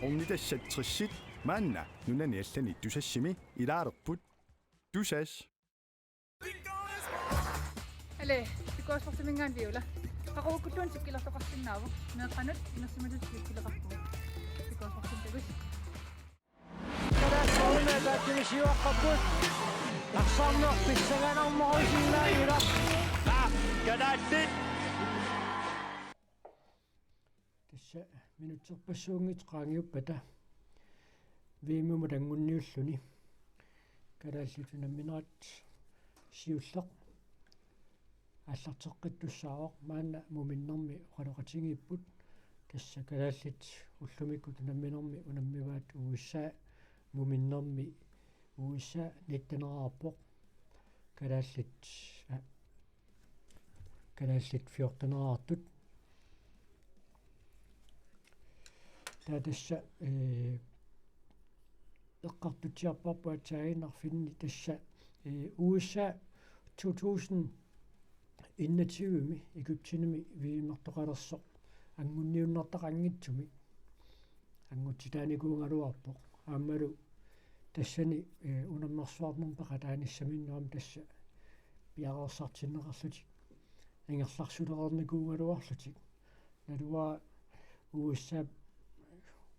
орнитассатсерсит маанна нунани аллани тусассими илаарерпут тусас але пикуаспортимингаан виула qaquvukkulluun sikkilertoqarsinnaavu meeqanut inersimatut sikkileqarpu pikuaspортимтагус Tarakkoimeeqaattimisiuaqqapput aqsaarnuq pissaganarmorusinnaagiula Gadaatit tassa minutserpassuungit qaangiuppata viimuma tangunniulluni kalaallutunamminerat siulleq аллартеққиттуссаавоқ маана муминнэрми оқалоқатингиппут тасса калааллит уллумикку тунамминерми унаммиваат уиссаа муминнэрми уиссаа ниттанераарпоқ калааллит фиортанераартут тасса эққартутиарпарпуатсаагиннарфинни тасса уиссаа 2021 Egyptinimi viimmertoqalersoq angunniunnartaqanngitsumi angutsitaanikuungaluarpoq aammalu tassani unammersuarnerpaqa taanissaminnuam tassa piareersartinneqarlutik ingerlarsuleqernikuungaluarlutik nalua uussaap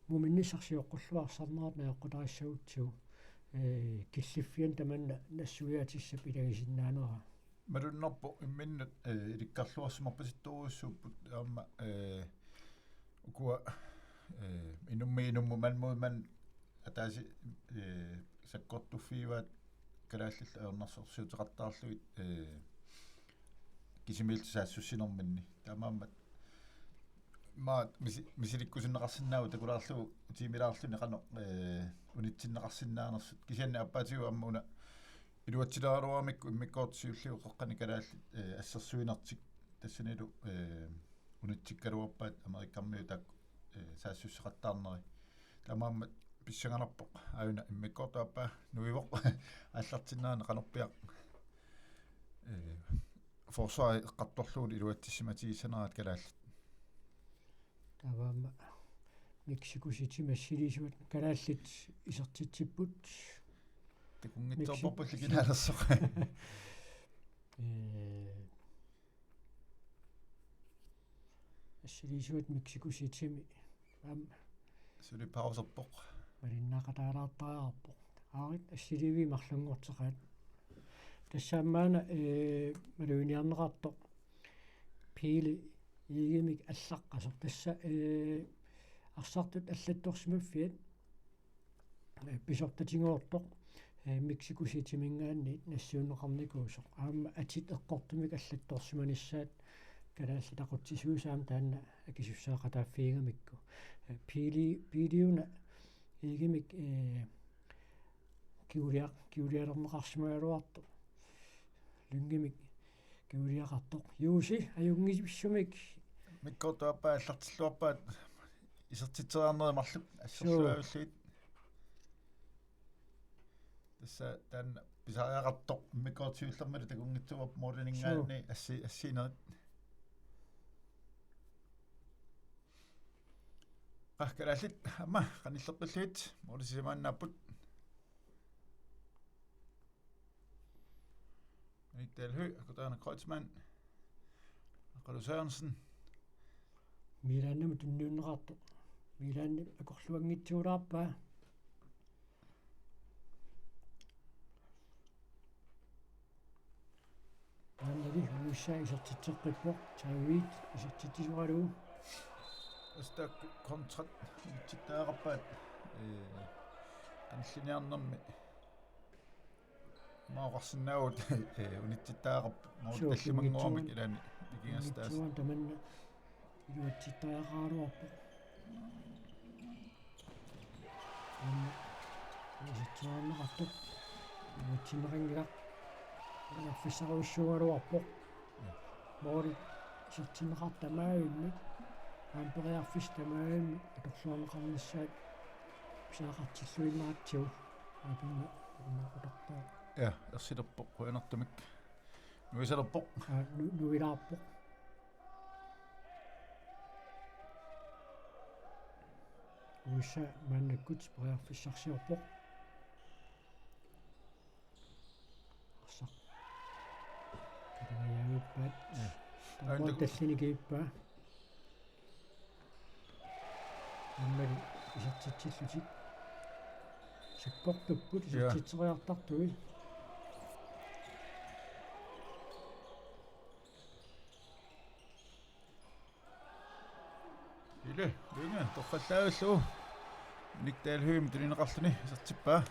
muminnissarsiuqqulluarsarnerat naaqqutarissagutsugu killiffian tamanna nassuiatissap ilagisinnaanera Madunnorpo imminnut ilikkarluarsimorpasittuussууpput aamma ukua inummiinummu manmuuman ataasi sakkortuffiivaat kalaallill aernarsorsiuteqartaarluit kisimiiltusaassуссинерминни таамааммат маат мисиликкусиннеқарсинаау такулаарлугу тимилаарлуни қано унитсиннеқарсинаанерсут кисианна аппаатигу аммуна илуатсилааруамикку иммиккоортсиуллиуқеққани калаалли ассерсуинартик тассанилу унитсиккалуарпаат америккармиу таак саассуссеқартаарнери тамааммат писсаганарпоқ аюна иммиккоортааппаа нуивоқ аллартиннаана қанорпиақ форсаа эққарторлуут илуатсиматигисанераат калаалли таваама мексикусити массилисуат калааллит исертитсиппут такунгитсоорпалликинаалерсоқ ассилисуат мексикуситими ам сули паусерпоқ малиннақатаалаартариарпоқ аарит ассиливи марлунгортеқаат тассаамаана малуиниарнеқартоқ пили игимик аллаққасоқ тасса арсартут аллатторсимаффиат писортатингуортоқ мексикуситимингаанни нассуунеқарникуусоқ аама атит эққортумик аллатторсиманиссаат калааллитақутсисуусаам таанна акисуссаақатааффиигамикку пилиуна игимик киулиарнеқарсимагалуарто лунгимик киулиақартоқ юуси аюнгисвиссумик миккортуаппаа аллартиллуарпаат исертитсериарнери марлук ассерсуавиллуит тасса таан писариақартоқ миккоортиуллермали такунгитсуап моринингаанни ассинерит qahkalaallit amma qanillerpalluit morisimaannaaput Michael akutaana Kreutzmann Aqalu Sørensen Milanna tunnuunneqartu Milanna akorluangitsuulaarpaa Anneli huusaa isertitseqqippoq taaviit isertitisuaruu Asta kontrakt tittaaqarpaat qanllinearnermi maaqarsinnaavut unittitaaqarp mauttallimanguarmik ilaani ikingastaas tamanna iluatsittaaqaaruarpoq isitsuarneqartuq iluatsinneqangilaq fissarussugaluarpoq moori isertinneqartamaavimmik аампериарфис тамаами аторлуарнеқарнissaат писаақартиллуиннаатсиу аапинна унақутартаа я ерсилерпоқ куинартумик нуисалерпоқ уисса мааннаккут приарфиссарсиорпоқ арсақ катагаягиппаат Андак- таллиникииппаа аммали исартитсиллутик саккортуппут исартитсериартартуи Иле юнга тоққаллаагиллуу никтаалхуим тулинеқарлуни сертиппаа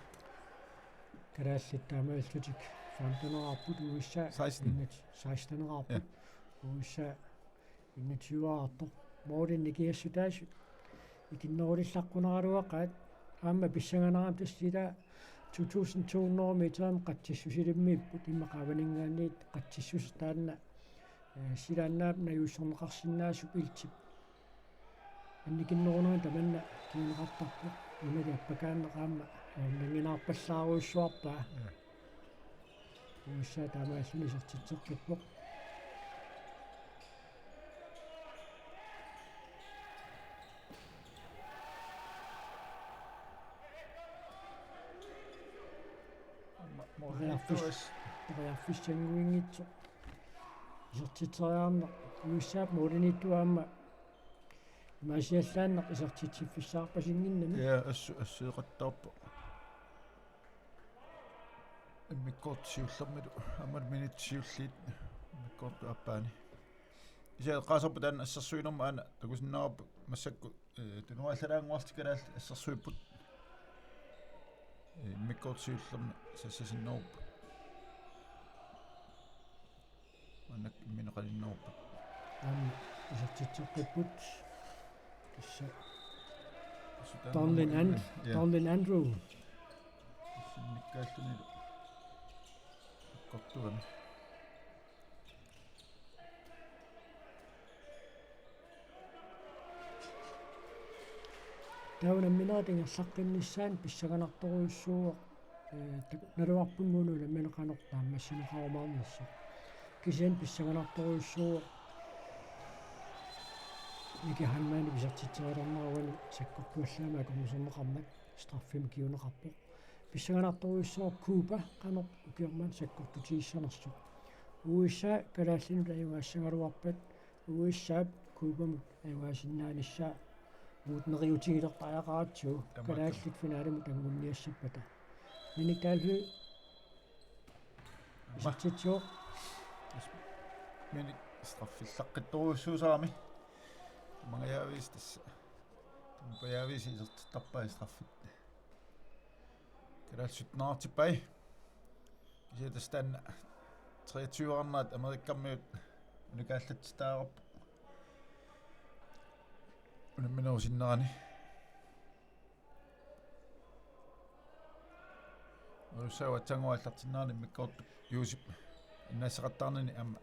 карааллиттаамааллутик фантонераарпут уисса 16нераарпут уисса иннатиуаарто моорин никиассутаасу икиннерулиллаққунераалуаққаат аама писсаганараам тассила 2200 метрам қатсиссусилиммииппут иммақаванингаанниит қатсиссус таанна силааннаап наюссорнеқарсинаасуп илтип анникиннерунерин таманна киинеқартарпу имали аппакааннеқаама нангинаарпаллааруиссуарпаа уисса таамааллуни сертитсеққиппоқ тариарфиссангуингитсо исертитсериаарнеқ уиссаап мулиниттуаама масиаллааннеқ исертитсиффиссаарпасингиннами я ассеэқаттаарпа миккортсиуллэрмилу амал минитсиуллиит миккорту аппаани исаа qaasarpatan ассерсуинерма ана такусиннаарпа массакку тунуаллаангуартикалаал ассерсуиппут миккортсиуллерми сассасиннеруппа анак минеқалиннеруппа аама исертитсеққиппут исса Donlin Andrew никкааллуни коттуани таuna минаатингерлаққиннissaан писсаганарторуйуссууа налуарпунгууну ламминеқанортаа массинеқарумаарнисса кисиан писсаганарторуйуссууа икиханнаани писартитсериалернеруани саккортуаллаама акумусернеқарнак страффим киунеқарпоқ писсаганарторуйуссууа куба қанер укиорман саккортутииссанерсу уисса калааллину таюгаассагалуарпат уиссаап кубамут аюгаасиннаанissaa муутнериутигилертааяқаратсуу калааллит финаалиму тангунниассаппата миникааллу исартитсуу мини страффиллаққитторуйуссуусаами мангаявис тасса паявис исертарпаа страффит калаалсутнаартиппай исетастаанна 23-арнаат америккармиут уникааллатстаарап унамминерусиннерани орусава тангуаллартиннаани миккорту юусип иннаасеқаттаарнани аама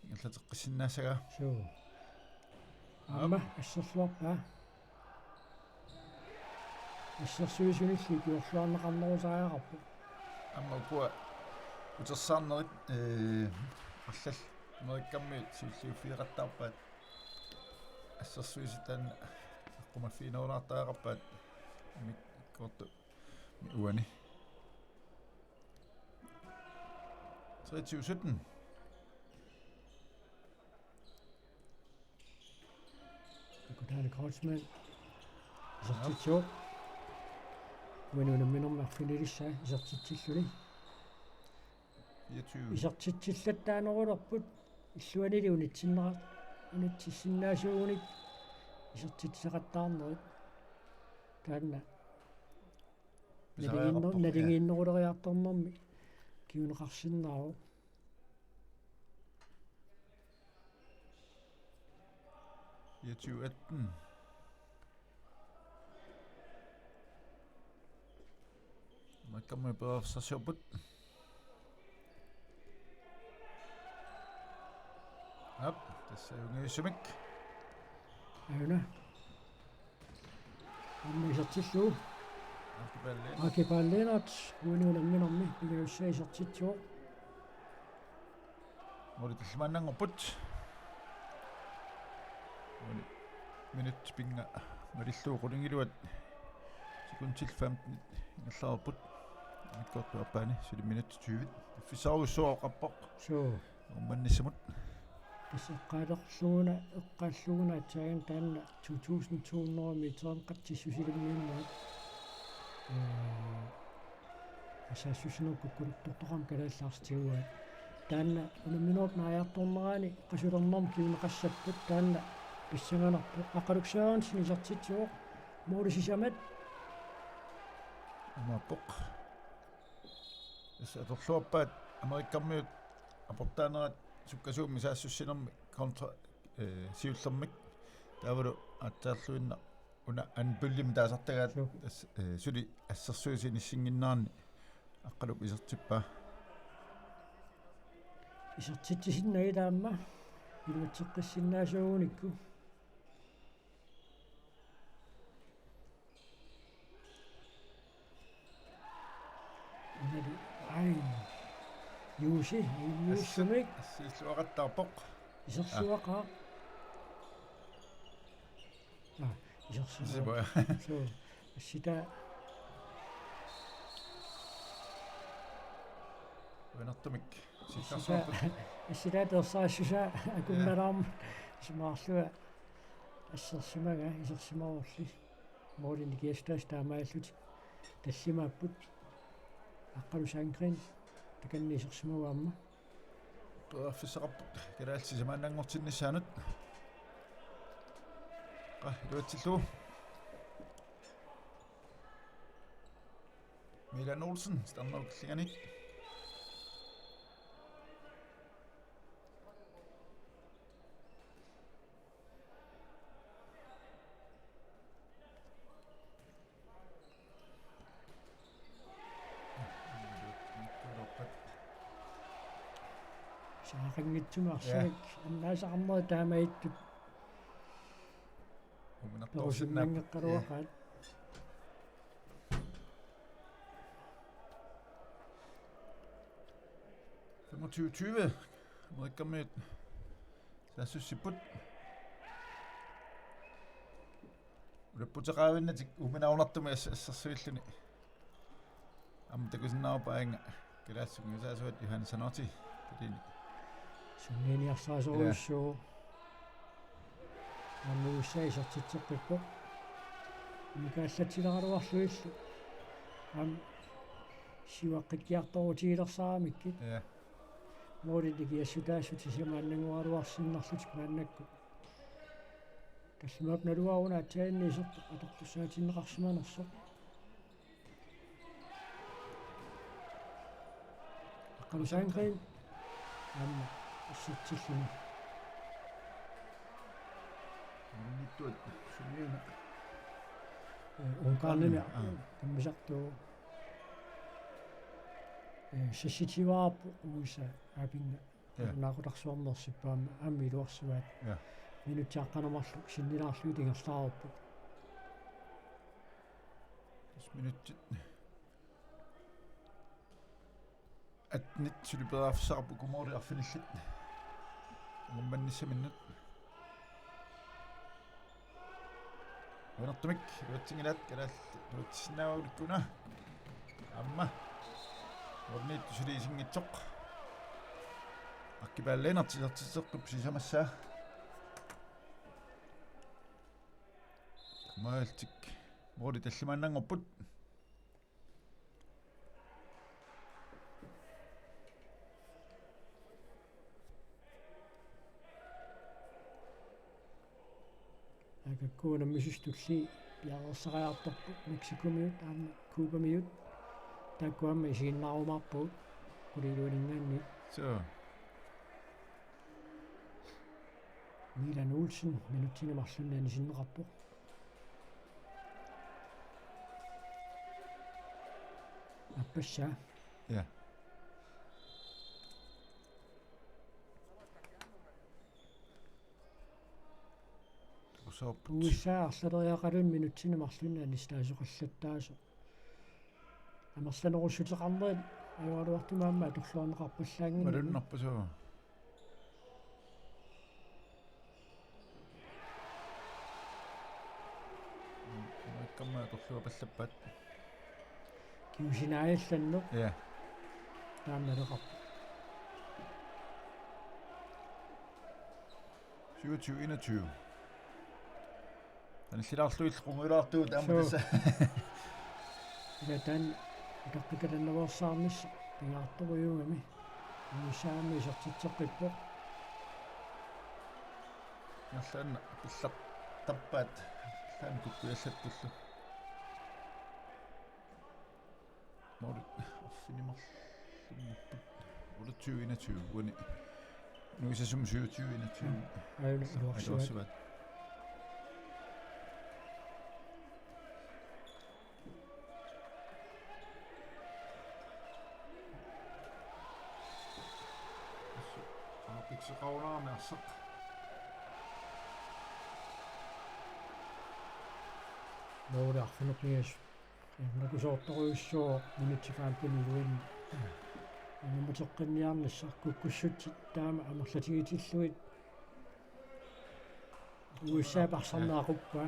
ингерлатеққиссиннаасага суу аама ассерсуарпаа ассерсуисунилли киорлуарнеқарнерусааяраппу аама куа утерсаарнерит аллал америккармиут сиуллиуффиеқаттаарпаат ассерсуиситаан аққумаффиинерунартаақарпаат миккорту уани 23-17 кутаани коучман исартитсуу уинунамминермарфинилиссаа исартитсиллуни 24 исартитсиллаттаанерулерпут иллуанили унитсиннера унитсиссиннаасуугуник исертитсеқаттаарнерит таанна налингииннерулериарторнэрми киунеқарсиннаару Makkamma beafsarsjobben. Yep, tässä on ysimik. ауна аммисертиллуу Alkipalleen. акипаллинат уинуунамминерми пилиуссаисертитсуу Mulla tillmannangorput. minut pinga malilluuqulungiluat sekuntil 15 ingerlaarput mikkortuarpaani 7 minut 20 fissaaruussuoqappoq so ummannissamut исеққалерлугуна эққаллугуна атсааган таанна 2200 метрон қатсиссусилиммиуннаат асассусинер куккулуттортоқам калааллаарстигуа таанна унамминуут нааяарторнераани қасулернэрм киунеқассаппут таанна писсанганарпу ақалуксааан синисартитсуоқ моорисисамат амаппоқ аторлуаппаат америккармиут апортаанерат суккасуумми саассуссинерми контра сиуллермик таавалу аттаарлуинна уна анпуллим таасартагаат сули ассерсуисиниссингиннаарни аққалук исертиппаа исертитсисиннаги таама илуатсеққиссиннаасуугуникку нади ай юусимик ассииллуақаттаарпоқ исерсуақаа исерсуақаа сибоя so ассита венартумик ассита терсаассуса акунналаарм смаарлуа ассерсимага исерсимаорли моорини киастаас таамааллут таллимааппут аққалусаангрин таканни исерсимауаама туаффисеқарпут калаалсисамаанангортиннissaanут илуатсиллуу Milan Olsen Stanmarkliganik саақангитсумаарсавик аннаасаармаа таамаиттут перусиннангеққалуақаат 25-20 amerikkammiut саассуссиппут улаппутеқаавиннатик уминаунартуми ассерсуиллуни амтакусиннаапаанга калаассугиусаасуат Johannes Sanotti тилини сунниниарсаасоруйуссуу аммуусаисартитсеққиппо микааллатсилераруарлуиллу ам сиваққиккиарторутигилерсаарамиккит я мооридики ассутаассутисимааннангуаруарсиннарлутик мааннакку тассимаап налуауна атсаанниисерт аторлуссаатиннеқарсиманерсо аққалусаангрин амма ассертиллуни минуттуат сунниуна ункаанними таммисартуу сиситивааппу уиса апинга наақутарсуарнерсиппаама амми илуарсуаат я минутсааққанамарлук синнилаарлуи тингерлааруппу 10 минут атнит сулиперафсаарпу кумори арфиниллит умманниссаминнут венартумик уатсингилаат калаал туутсиннаавуликкуна амма орнит сулисингитсоқ аккипааллeenartisartisseqqip sisamassa маалтик моори таллимааннангорпут акаккуна мисустулли пиарерсариарторпу мексикомиут аама кубамиут таккуамма исигиннаарумаарпуут кулилуинингаанни so Milan Olsen минутсинамарлуннаани синнеқарпо аппасса ja усааппут уиссаарлалериақалун минутсинамарлуннаани стаасоқаллаттаасо амерланеруссутеқарнерит аюалуартумаама атуллуарнеқарпаллаангин малуннарпасоо Amerikkamma torluapallappat. kiusinaajallannut Ja. taamaleqarpu 27-21. Аниллаарлуил qunguilaartuut aamutassa. илатан итаққикаланнавоорсаарнисса пингаартуруйугами уусаами исертитсеққиппо Нерлаанна пиллақ таппаат таан куккуяллаттуллу. Мори орфинимарлуммуппут 28-21 уни нуисасум 27-21 аюна илуарсуат Pikseqaunаарnerseq нуулаарфунеқниас накусоорторуйуссоо минутсикаампунилуин анаматеққинниарнассар куккуссутит таама амерлатигитиллуит уиссаапарсарнаақуппа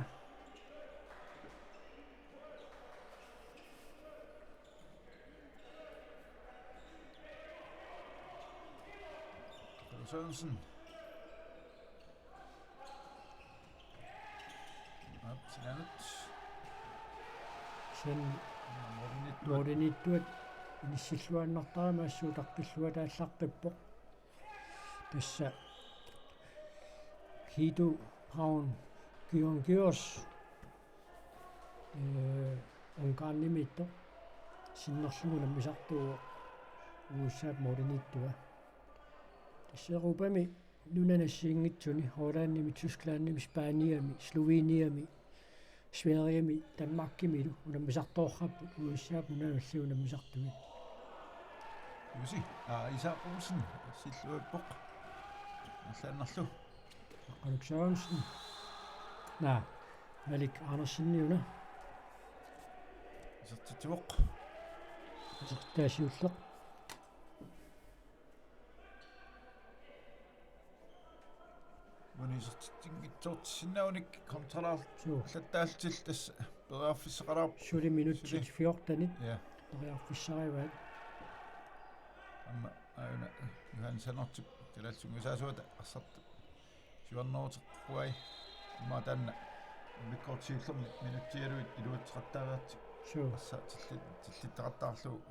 Sørensen. Op til andet. сен норинитуат иниссиллуаннартарамаассуу таққиллуатааллаққиппо тасса хиду паун гиоргиос онгааннимитто синнерлугуна мисартуу уусаап моринитуа тассерупами нунанассиингитсуни холландними тусклаанними спааниами словениами Sverige, Danmark, Milu, og dem sagt doch ab, wo ich habe nur sehr und dem sagt du. Jusi, Isaac Olsen, Silver Bock. Nasaan nallu. Alex Sørensen. Nej, Malik Andersen jo, ne? Så til Bock. Så der er sjovt. Moni så tot sinaunik kontraalt. Så. Lattaaltil tas bereaffisseqarap. 7 minutter til 14, ikke? Ja. Der er officielt. Amma aina Johan sanotsi tilalsungusaasuat assat siuarnoorteqquai amma tanna mikkortiillum minuttialuit iluutteqattaavaarti Så. assa tillitteqattaarlu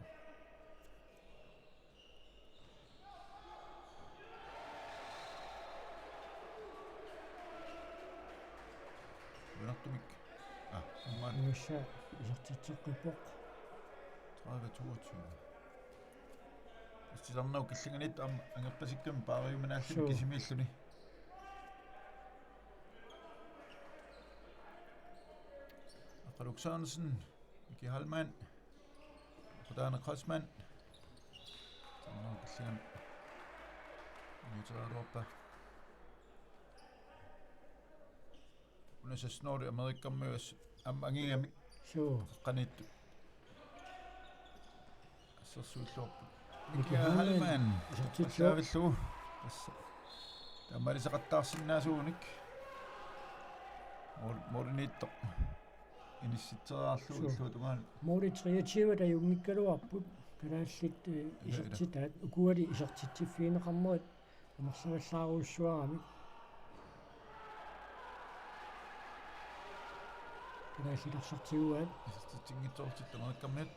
Unartumik amma Nu er så til Ribok. 30-22 Istillarnau killinganit angerpasikkam paariumanaallu kisimiilluni Aqaluk Sørensen Miki Halman Qudana Krasman Tarnau killingam Nuteraruappa Unasasnoori Amerikkammius angigami Så. qanittu Assassuulluarpu Miki Halman. Saavillu таммалисеқаттаарсинаасууник моринитто инissiteraarlu иллуутунгаан Mori 23 der jo mikkaluarput kalaаллит исертитаат укуали исертитсиффиинеқармерит амерсаваллааруйссуарами калааллилерсартигуаат тингитсоортиттамериккаммиат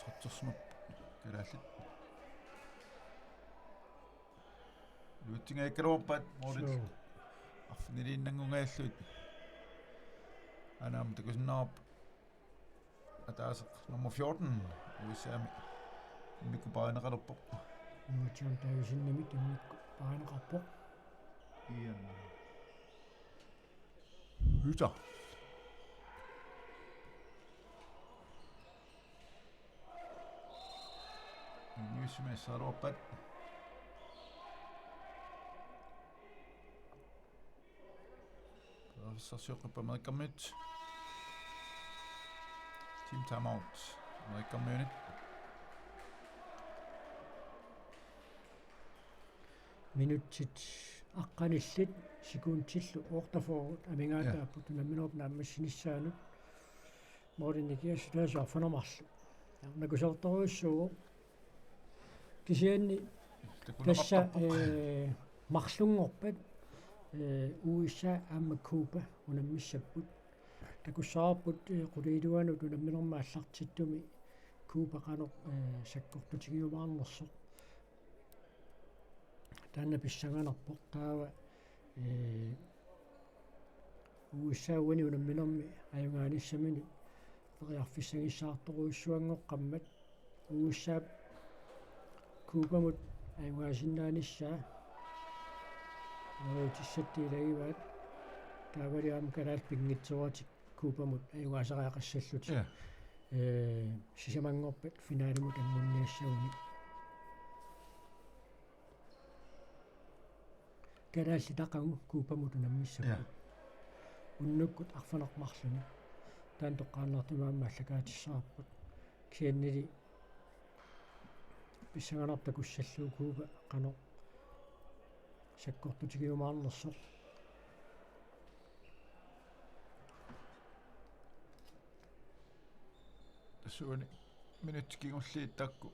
траттерснуп калааллит луутингааккалуарпаат морит арфинилииннангунгааллуит анаам такусиннаарп атаасеқ номер 14 уисаами миккупаанеқалерпоқ нуутиан таависиннами киммикку паанеқарпоқ иан hytter Nysmæssaruappat Professorsyuqippamerikkammit Team timeout Amerikkammiunit minutsit aqqanillit sekuuntillu uortafoorut amingaataappu tunamminuup naammassinissaanup moorinikias taasuarfanermarlu nakusortoruissuugu kisianni tassa marlungorpat USA aamma Cuba unammissapput takussaarput quliiluanu tunamminermaallartittumi Cuba qanoq sakkorputigiumaarnersoq taanna pissanganerpoq taava USA wani unamminermi ajungaanissamini periarfissagissaartoruissuangoqqammat USA Cubamut ajungaasinnaanисsaa tissattiilagivaat taavaliaam kalaal pingitseruatik Cubamut ajungaasaqaaqassalluti sisamangorpat finaalimut angunniassauni kalaalli taqagu Cubamut unammissapput unnukkut arfanermarluni taan toqqaannaartumaamma allakaatissаарput kiannili pissanganartakussalluu Cuba qanoq sakkorputigiumaarnersoq tassuuni minuttikingulliittakku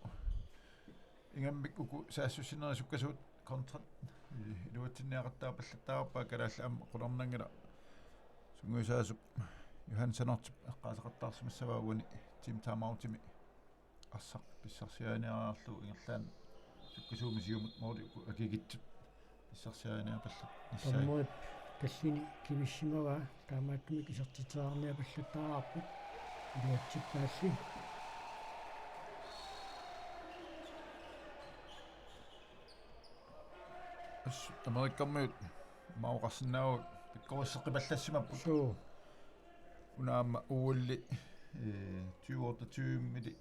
ingammik uku saassussinerisukasuut kontrat iluatsinniaqartaapallataarpaa kalaalla amma qularnangila sunguisaasup Johansenortip eqqaasaqartaarsimassavaaguani Tim Tamautimi ассақ писсарсианиараарлу ингерлаан суккасуумисиумут моори акигитсут писсарсианиапаллат ниссаа таммуут таллини кимиссимава таамааттуми кисертитеарниапаллаттаараарпут илуатсиппаалли ас америккармиут мауқарсинаау пиккорissеққипаллассимаппут суу унаама уулли 20 мили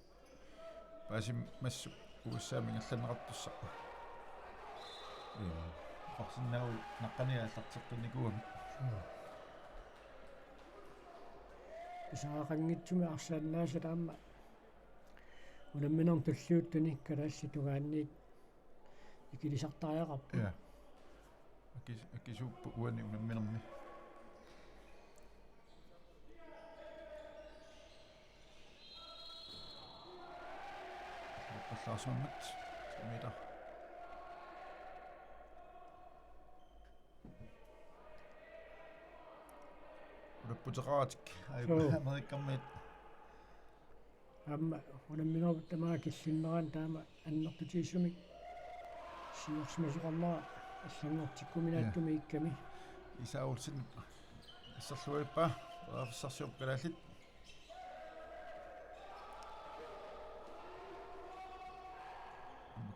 пасим массу уссаами галланеқартусса qarsinnau naqqaniaallarteqqinnikuami исаақангитсуми арсааннааса таама унамминерм таллиуттани калаасситугаанниит икилисартариақарпу я акисуппу уани унамминерми паллаарсуаммат мида ураппутеқаратик америккармиит амма унамминерм тамаа киллиннеран таама аннертутииссумик сиорсимасоқарнера аллангортиккуминааттуми икками исаулсин иссерлуиппа аафсарсиоп калааллит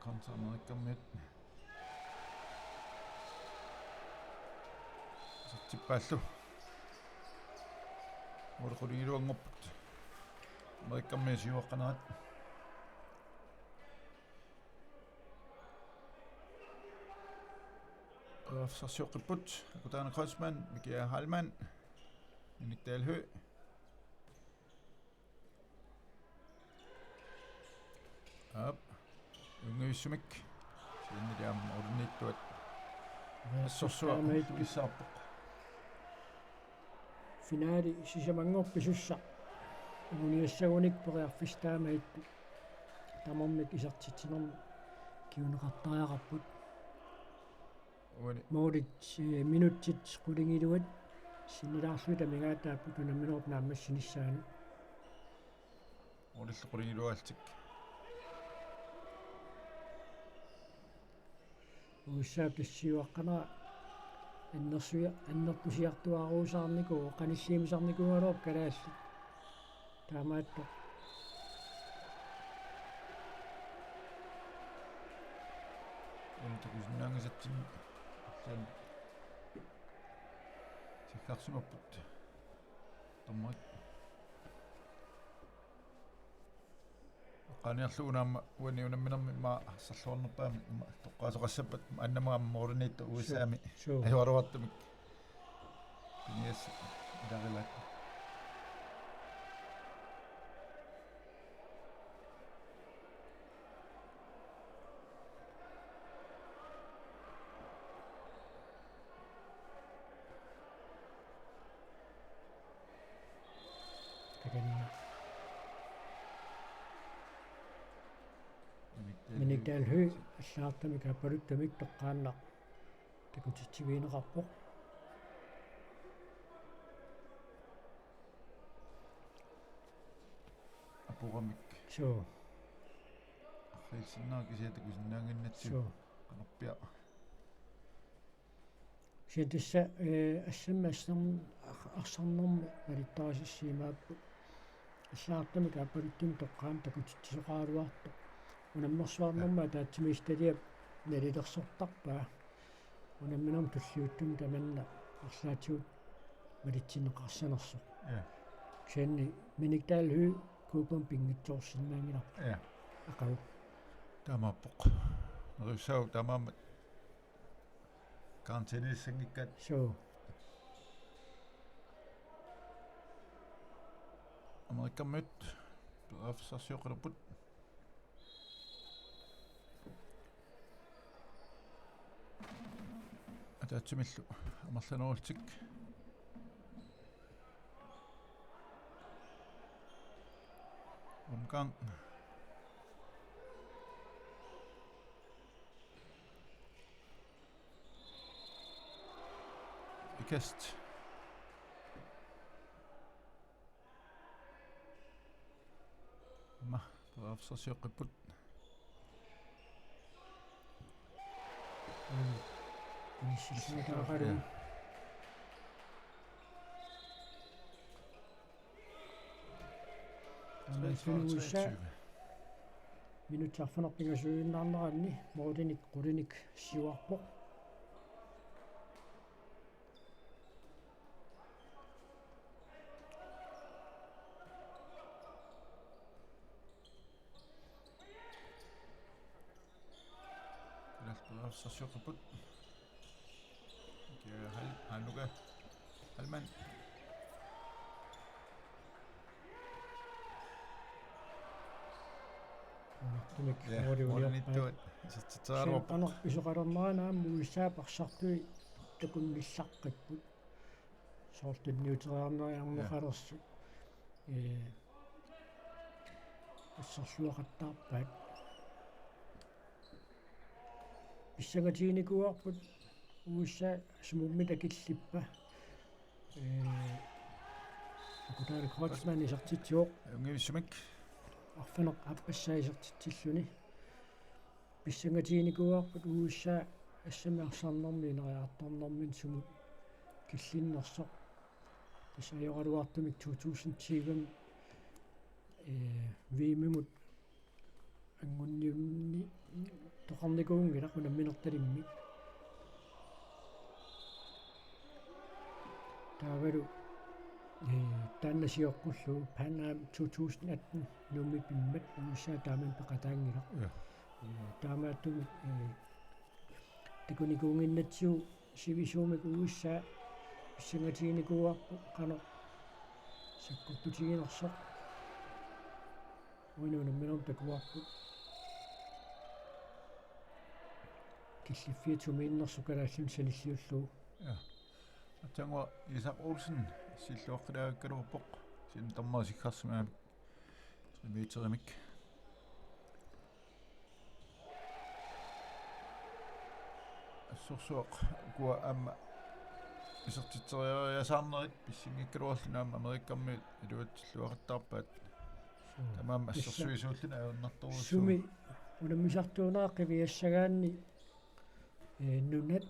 контра америккармиит саттиппааллу морқулигилуангорпут америккарми сиуаққанаат аафсарсиоққиппут акутаана кросман микиа халман миниктаалхø ап унгуиссумик синнилиам орниттуат ассорсуа киссаарпоқ финаали сисамангорписусса униассагуник периарфистаамаитtu тамармик исартитсинерми киунеқартариақарпут уани моорит минутсит қулингилуат синнилаарлута мигаатааппут унамминерп нааммассиниссаани ориллеқулигилуаалтик уссаап тассиуаққанера аннерсуя аннертусиартуаруусаарнику оқаниллиимисарникугалооп калаалли таамаатто унтакуснаангасатсим сан сиккарсимаппут томмат qaaniarluunaamma uani unamminermi ma sallornerpaami toqqaasoqassappat annamaam mooriniittu uusaami ajuaruartumik pinias ilarilak таганна минигдаалхуи аллаартами каапалуттамик тоққааннақ такутитсивиинеқарпоқ апурамик соо аррисиннаа кисиатакусиннаангиннатсу соо канарпиа сиатисса ассаммассерн арсарнэрми валиттарасиссиимааппут аллаартами каапалуттами тоққаан такутитсоқаалуарто унаммерсуарнэрма таатсимисталиап налилерсортарпаа унамминерм туллиуттум таманна арлаатиут валитсинеқарсанерсо я ксианни минигдаалхуи куупам пингитсоорсиннаангилар я ақау тамааппоқ нерусау тамаамат карантинисангиккат соо америкаммут перафсарсиоқалерпут атаатсимиллу амерланерултик omgang ikast ma peraafsarsiuqqiput инисилматаагалу амасунуусса минутсарфанерпингасуиннаарнеранни моодиник qulиник сиуарпоқ peraafsarsiuqqiput ja halnuga halman тумик ja моодиулиорпаа isatsaarorpa анер исоқалернаранаам муиссаапарсартуи такунниллаққиппут соортинниутериарнериарнеқалерсу ассерлуақаттаарпаат иссагатииникуарпут уусса сумуммита киллиппа акутаали кротсман исартитсуоқ унгивиссумик арфанеқ аппассаисертитсиллуни писсангатииникуарпут уусса ассамиарсаарнэрми инериарторнэрмин сумут киллиннерсоқ исаёралуартумик 2020 вимимут ангунниунни тоқарникуунгила унамминерталимми таавалу тааннасиоққуллу панаам 2018 нуми пиммат уусаа тааман пеқатаангила таамааттуми тикуникуунгиннатсуу сивисуумик уусsaa писсангатииникууарпу қано саккуттутигинерсоқ уинунамминерм такуарпу киллиффиатумииннерсу калааллун саниллиуллуу ja атангуа Исаак Олсен силлуаққилаагаккалууппоқ син таммаасиккарсимаамик симиитеримик ассорсуақ куа амма исертитсериариасаарнерит писсингиккалуарлунаама америккарми илуатсиллуақаттаарпаат тамаам ассерсуисууллуна аернарторуссуу суми унаммисартуунааqqivиассагаанни нунат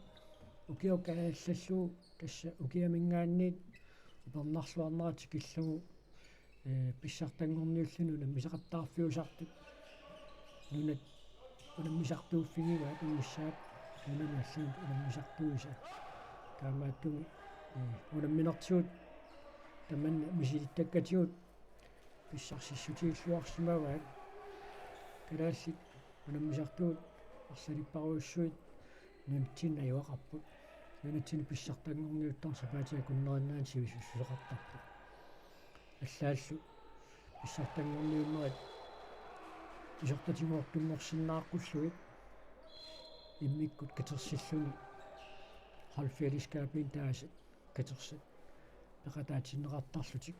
укиокааллаллуу тасса укиамингаанниит упернарлуарнерати киллагу писсартангорниуллуну наммисақаттаарфиусартут нунат унаммисартууффигиваат уиссаат нунаналлун унаммисартуиса таамааттуми унамминертиут таманна мисилиттаккатиут писсарсиссутииллуарсимаваат калааллит унаммисартуут арсалиппаруйуссуит нунтин аюақарпут нунтин писсартангорниуттар сапаатиа куннераннаан сивисуссулеқартарпут аллааллу писсартангорниуннерит исортатимуортуммерсиннааққуллуит иммиккут катерсиллуни халфиалискаапин таасат катерсат пеқатаатиннеқартарлутик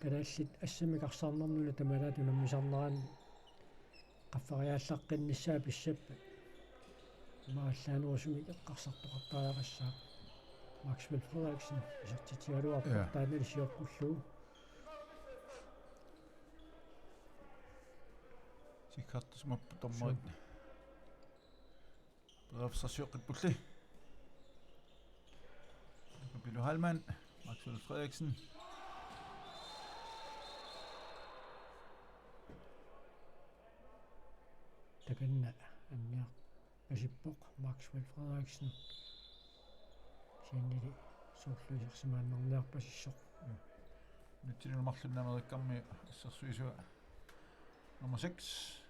канааллит ассамикарсаарнэрнуна тамалаат унаммисарнеран qaffariaallaqqinnissаа pissappa мааллаанерусуми эққарсартоқартааларассаа Maxwell Frederiksen isartitialuarpa taanali siorpullugu sikkartusmappu tormerit bedriftsrasioqipulli Pilo Halman Maxwell Frederiksen takanna anniaq pasippoq Maxwell Frederiksen sinnili suulluisarsimaannerniarpasissoq nuttilumarlunnamerikkarmi assersuisua nummer 6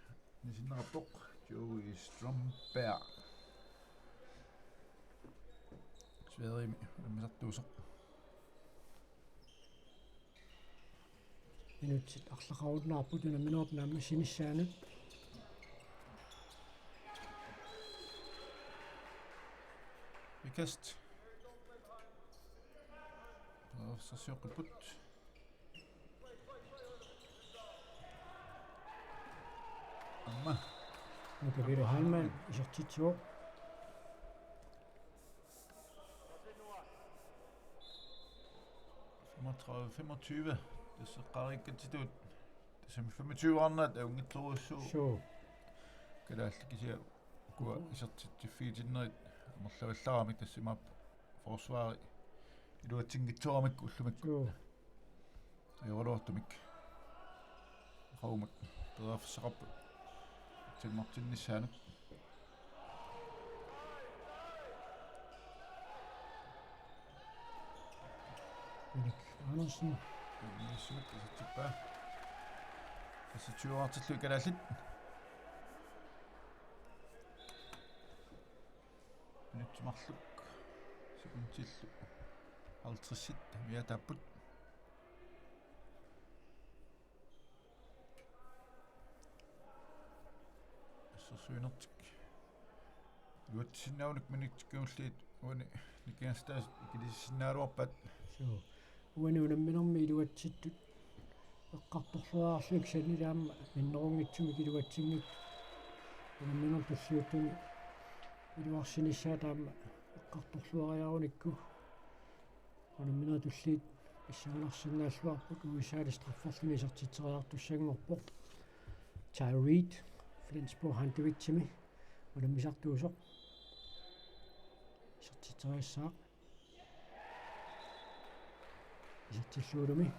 nisinnerappoq Joey Stromberg Sverige ulammisartuusoq minutsit арлақарунаарпут унаминерп наамма синissaaну Vikast bedriftsrasioqiput amma Pilo Halman isartitsuoq 35-25 тасеққариккатитут тасами 25-арнат аунгитлеруссуу суу калаалликисиа куа исертитсиффиитиннерит амерлавалларамик тассимаап форсвари илуатсингитсорамик уллумик суу айоролоортумик раумак перафсақарпу тиммартинниссаанут Erik Andersen нисуут исатсиппаа асичуартиллу калааллит нутсимарлук сикунтиллу 50-сит миатаппут ассерсуинертик луатсиннаунак миниттиккууллиит уани никиастаас икилиссиннаалуарпат суу уани унамминерми илуатситтут эққарторлуаарлуик санилаама миннерунгитсуми килуатсингит унамминер туллиуттуни илуарсиниссаа таама эққарторлуариаруникку унамминер туллиит иссааларсинааллуарпут уисаали страффарлуни сертитсериартуссангорпоқ Tyree Flensburg хантивитсими унаммисартуусоқ сертитсериассаа isartillуулumi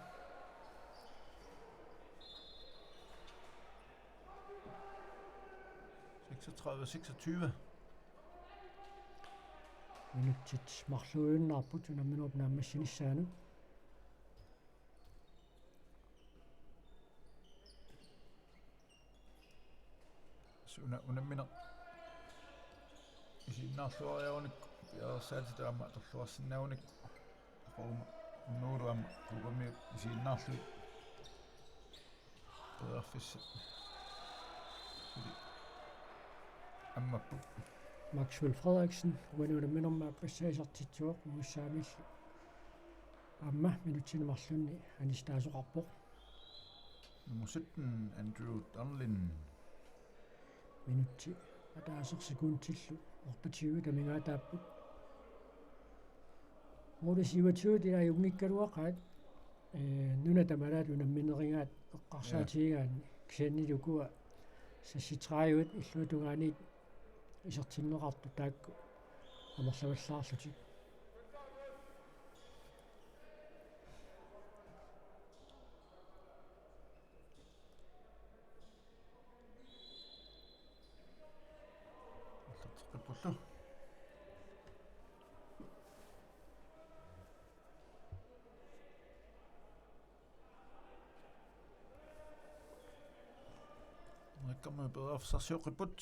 36-26 minutsit marluunnarput unamminuup naammassinissaaну suna unammina isiinnaarluariarunik piarsaatitaama torluarsinnaunik qouma unnuuluama tuqami isiinnaarlu peerfissa аммаппу Maxwell Frederiksen уанунамминермааппассаисартитсуоқ муссаамилл амма минутсинемарлунни анистаасоқарпоқ nummer 17 Andrew Donlin минутси атаасерсикуунтиллу ортатиуи тамингаатааппут модисиватсуут илаюгниккалуақаат нуна тамалаат унамминерингаат эққарсаатигигаани кисианнилукуа сасситрааюут иллуутугаанит исертиннеқарту таакку амерлаваллаарлутик qipullu Nakkamma bedriftsrasioqiput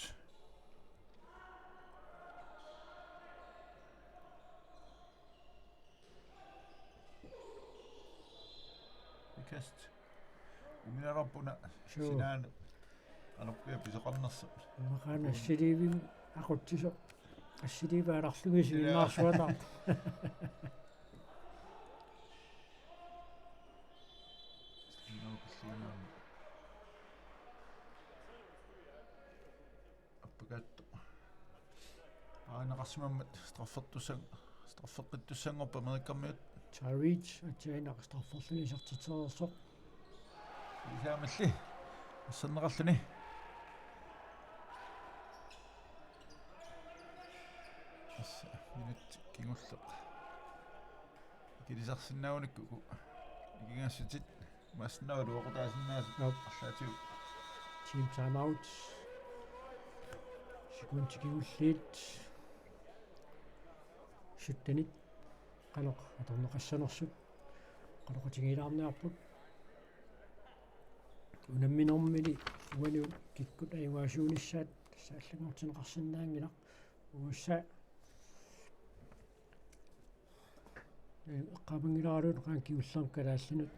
Vikast uminarapuna sinaan anoppiа писеқарнерсут мақана силивим ақутсисо ассиливааларлугисигиннаарсуата gattu aanaqarsimammat straffertussanngorpa amerikkammiut Tarich atjainaqastrafforluni sartiterersoq isaamalli ассернеқарлуни асса минут кингуллеқ килисарсиннауникку игингассутит маснавалу оқутаасиннаас арлаатиу team timeout секундтикиуллиит суттанит канақ аторнеқассанерсут канақатигилаарниарпут унамминормили уануу киккут аюгаасуунissaат сааллагортинеқарсинаангила уусса эққамангилаарут qaankiullarm kalaallinut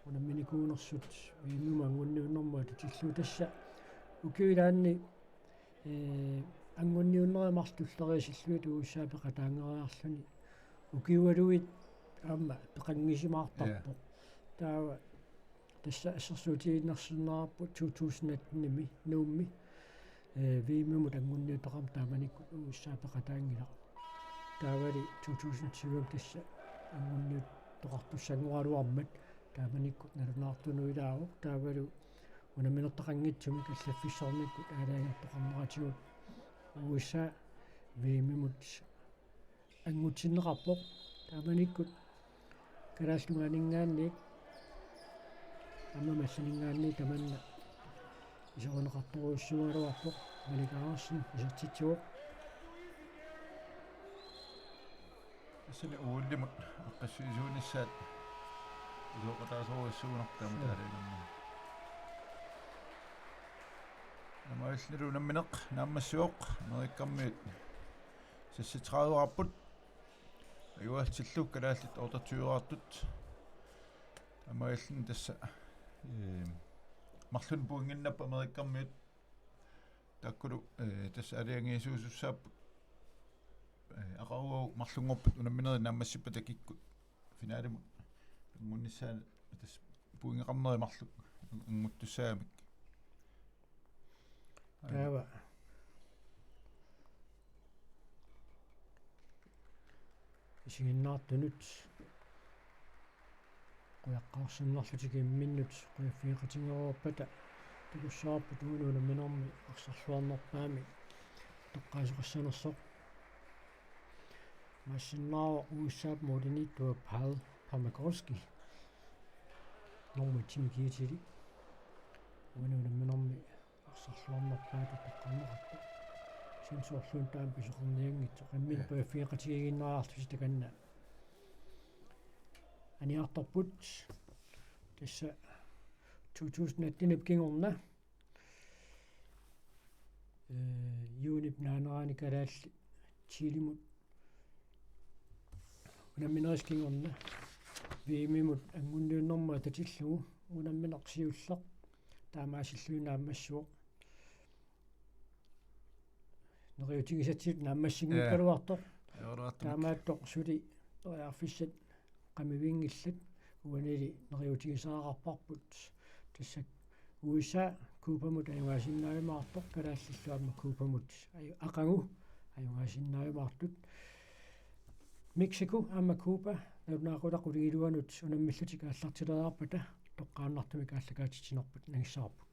унамминикуунерсут ииммума ангунниуннэрмуа тутиллуу тасса укиулаанни ангунниуннерамарлтуллериасиллуит уусsaa пеқатаангериарлуни укиуалуит аама пеқангисимаартарпо таава тасса ассерсуутигиннарсиннаараппу 2018-ми нуумми вииммумут ангунниутеқарм тааманикку уусsaa пеқатаангила таавали 2020 тасса ангунниут тоқартуссангуалуармат тааманикку налунаартунуилаагу таавалу унаминертақангитсуми каллаффиссорникку аалаагаттоқарнератигут уусsaa вииммумут ангутсиннеқарпоқ тааманиккут калааллунгаанингаанник аммамассанингаанни таманна исорнеқарторуссуалуарпоқ маликаарсин исертитсуоқ ассани ууллимут аққассуисуунissaат илоқатаасоруссуунартаама таалаанамма намааллеру намминеқ нааммассуоқ америккармиут сасситраавараппут аюаалтиллу калааллит ортатуюраартут амааллин тасса марлун пуингиннаппа америккармиут таккулу тасса алиангиисуусуссааппут ақаруу марлунгорпут унамминери нааммассиппа такиккут финаалимут ангунниссаа тасса пуингеқарнери марлу ангуттуссаамик таава исигиннаартунут қуяққарсиннарлутигимминнут қуяффииқатингеруарпата тукуссаарпут уунуунамминорми арсарлуарнерпаами тоққаасоқассанерсоқ массиннаава уусsaап модиниттуа пал памакорски норматимикиитили уунуунамминорми арсарлуарнерпаата тоққарнеқарпа синсоорлуун таам писоқарниангитсо қаммин қуяффииқатигигиннараартуси таканна аниарторпут тасса 2018 эпкингорна юнип наанераани калаалли чилимут унамминерискингорна виимимут ангунниуннэрмаа татиллугу унамминерсиуллеқ таамаасиллуинааммассуоқ нериутигисатсит нааммассингиппалуартоқ таамааттоқ сули тояарфиссат qamivingillat uanili neriutigisaaqarparput tassak uissa kuupamut ayungaasinnaajumaartoq kalaallalluarma kuupamut aqangu ayungaasinnaajumaartut Mexico amma Cuba naunaqulaqquligiluanut unammilluti kaallartileraarpata toqqaannartumi kaallakaatitinerput nagissaarput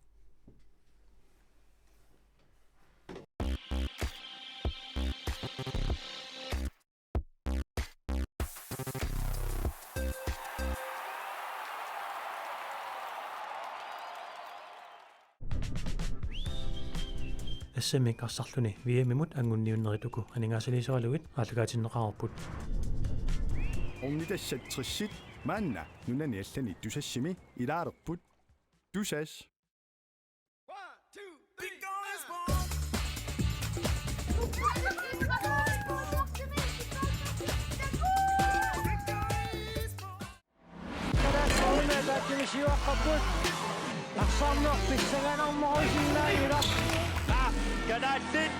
ассамик арсарлуни виамимут ангунниуннеритуку анингаасалисоралугит ааллагаатиннеқарпут орнитассатсерсит маанна нунани аллани тусассими илаарерпут тусас Siuaqqapput arsaarneq pissaganarmorusinnaajular kadaallit